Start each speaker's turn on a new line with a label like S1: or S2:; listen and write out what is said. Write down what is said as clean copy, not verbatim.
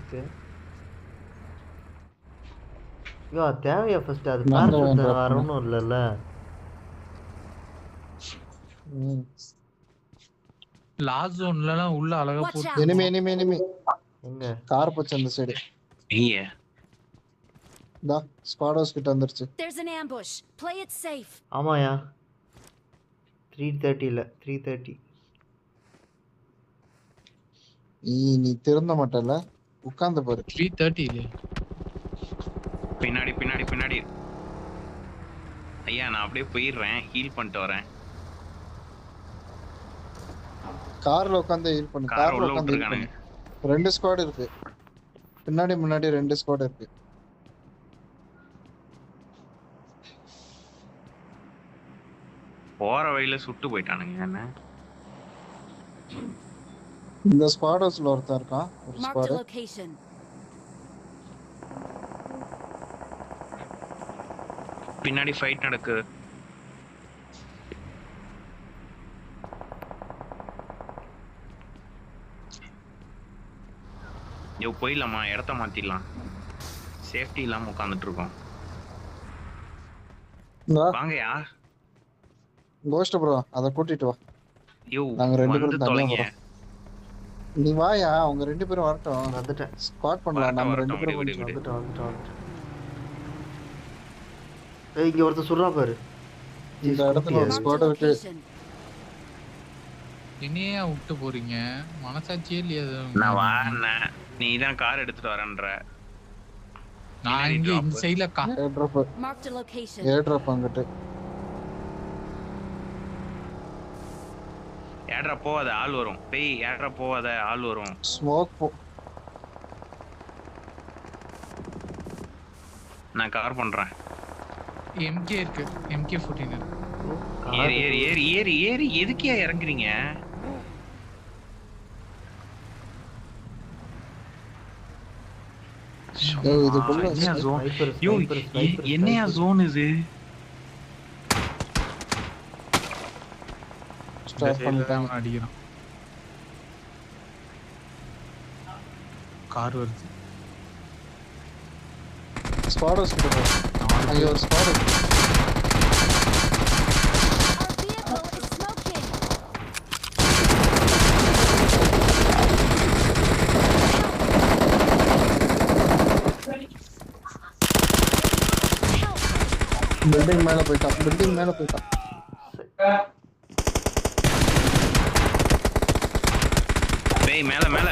S1: Okay யோ தேவையா first அது Parachute வரணும் இல்லைல்ல.
S2: லாஸ்ட் ஜோன்லலாம் உள்ள அழகா போட்டு
S3: எனிமி
S1: எங்க
S3: கார் போச்சு அந்த சைடு.
S4: நீங்க
S3: டா ஸ்குவாட் ஹவுஸ் கிட்ட வந்துருச்சு.
S5: There's an ambush. Play it safe.
S1: ஆமாயா 330 இல்ல 330.
S3: நீ திருந்த மாட்டல உட்கார்ந்து பாரு.
S2: 330 இல்ல
S4: பின்னாடி பின்னாடி பின்னாடி. ஐயா நான் அப்படியே போயிடுறேன், ஹீல் பண்ணிட்டு வரேன்.
S3: கார்ல உட்கார்ந்து ஹீல் பண்ணு. கார்ல உட்கார்ந்து ஹீல் பண்ணு. ரெண்டு ஸ்குவாட் இருக்கு பின்னாடி முன்னாடி, ரெண்டு ஸ்குவாட் இருக்கு.
S4: போற வழியில சுட்டு போயிட்டானுங்க என்ன.
S3: இந்த ஸ்குவாட் ஹவுஸ்ல ஒருத்தர் இருக்கான். ஒரு
S5: Marked a
S3: ஸ்குவாட்
S5: location.
S4: பின்னாடி ஃபைட் நடக்குது. யோ போயிடலாமா, இடத்த மாத்திடலாம். சேஃப்டி இல்லாம உட்காந்துட்டு இருக்கோம். வாங்கயா
S3: கோஸ்ட் ப்ரோ அத கூட்டிட்டு வா.
S4: யோ
S3: நாங்க ரெண்டு பேரும் தனியா
S4: தொலைங்க.
S3: போறோம். நீ வாயா, அவங்க ரெண்டு பேரும் வரட்டும்.
S1: வந்துட்டேன்.
S3: ஸ்குவாட் பண்ணலாம். நம்ம ரெண்டு பேரும்
S1: வந்துட்டோம். ஏய் இங்க ஒருத்தர் சுடுறா பாரு.
S3: இந்த இடத்துல ஒரு
S5: Marked a
S3: ஸ்குவாட் இருக்கு.
S5: location.
S2: என்னையா விட்டு போறீங்க? மனசாட்சியே இல்லையா?
S4: நான் வாண்ணே, நீ தான் கார் எடுத்துட்டு வரேன்ற.
S2: நான் இங்க இந்த சைடுல
S3: air drop.
S5: Marked a location.
S3: Air drop அங்கட்டு.
S4: ஏட்ரா போவாத ஆள் வரும். பேய் ஏட்ரா போவாத ஆள் வரும்.
S3: ஸ்மோக்
S4: நான் கவர் பண்றேன்.
S2: MK இருக்கு. MK14 இருக்கு.
S4: ஏறி ஏறி ஏறி ஏறி ஏறி எதுக்கே இறங்குறீங்க? என்னையா ஜோன் இது?
S3: ஸ்டார்ட் பண்ணிட்டாங்க.
S2: அடிக்கிறான். கார் வருது.
S3: ஸ்குவாட் ஹவுஸ் கிட்ட போ. அங்க ஒரு ஸ்குவாட் இருக்கு.
S5: Our vehicle is smoking.
S3: Building மேல போயிட்டான்.
S4: பேய் மேல மேல